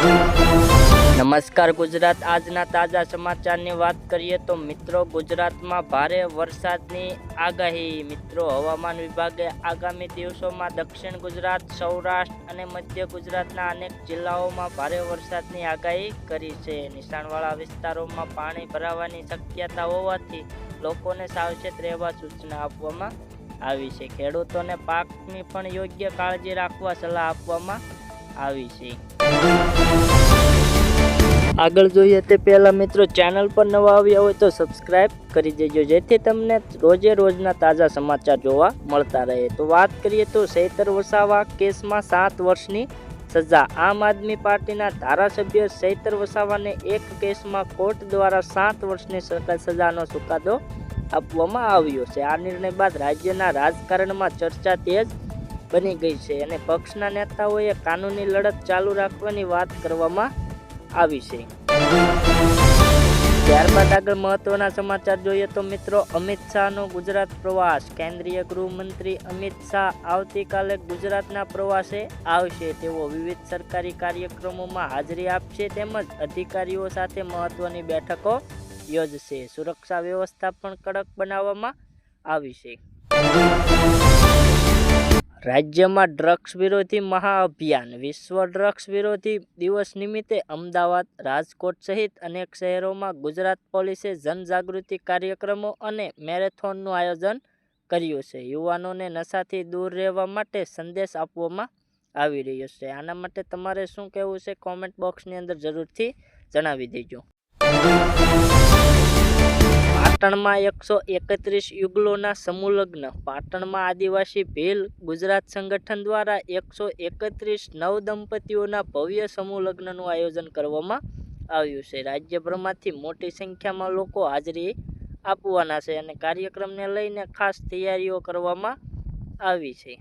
નમસ્કાર ગુજરાત, આજના તાજા સમાચારની વાત કરીએ તો મિત્રો, ગુજરાતમાં ભારે વરસાદની આગાહી. મિત્રો, હવામાન વિભાગે આગામી દિવસોમાં દક્ષિણ ગુજરાત, સૌરાષ્ટ્ર અને મધ્ય ગુજરાતના અનેક જિલ્લાઓમાં ભારે વરસાદની આગાહી કરી છે. નીચાણવાળા વિસ્તારોમાં પાણી ભરાવાની શક્યતા હોવાથી લોકોને સાવચેત રહેવા સૂચના આપવામાં આવી છે. ખેડૂતોને પાકની પણ યોગ્ય કાળજી રાખવા સલાહ આપવામાં આવી છે. આગળ જોઈએ તે પહેલા મિત્રો, ચેનલ પર નવા આવ્યા હોય તો સબસ્ક્રાઇબ કરી દેજો, જેથી તમને રોજે રોજના તાજા સમાચાર જોવા મળતા રહે. તો વાત કરીએ તો ચૈતર વસાવા કેસમાં 7 વર્ષની સજા. આમ આદમી પાર્ટીના ધારાસભ્ય ચૈતર વસાવાને એક કેસમાં કોર્ટ દ્વારા 7 વર્ષની સજાનો ચુકાદો આપવામાં આવ્યો છે. આ નિર્ણય બાદ રાજ્યના રાજકારણમાં ચર્ચા તેજ બની ગઈ છે અને પક્ષના નેતાઓએ કાનૂની લડત ચાલુ રાખવાની વાત કરવામાં આવી છે. ત્યારબાદ આગળ મહત્વના સમાચાર જોઈએ તો મિત્રો, અમિત શાહનો ગુજરાત પ્રવાસ. કેન્દ્રીય ગૃહમંત્રી અમિત શાહ આવતીકાલે ગુજરાતના પ્રવાસે આવશે. તેઓ વિવિધ સરકારી કાર્યક્રમોમાં હાજરી આપશે તેમજ અધિકારીઓ સાથે મહત્વની બેઠકો યોજશે. સુરક્ષા વ્યવસ્થા પણ કડક બનાવવામાં આવી છે. રાજ્યમાં ડ્રગ્સ વિરોધી મહાઅભિયાન. વિશ્વ ડ્રગ્સ વિરોધી દિવસ નિમિત્તે અમદાવાદ, રાજકોટ સહિત અનેક શહેરોમાં ગુજરાત પોલીસે જનજાગૃતિ કાર્યક્રમો અને મેરેથોનનું આયોજન કર્યું છે. યુવાનોને નશાથી દૂર રહેવા માટે સંદેશ આપવામાં આવી રહ્યો છે. આના માટે તમારે શું કહેવું છે, કોમેન્ટ બોક્સની અંદર જરૂરથી જણાવી દેજો. પાટણમાં 131 યુગલોના સમૂહ લગ્ન. પાટણમાં આદિવાસી ભીલ ગુજરાત સંગઠન દ્વારા 131 નવદંપતીઓના ભવ્ય સમૂહ લગ્નનું આયોજન કરવામાં આવ્યું છે. રાજ્યભરમાંથી મોટી સંખ્યામાં લોકો હાજરી આપવાના છે અને કાર્યક્રમને લઈને ખાસ તૈયારીઓ કરવામાં આવી છે.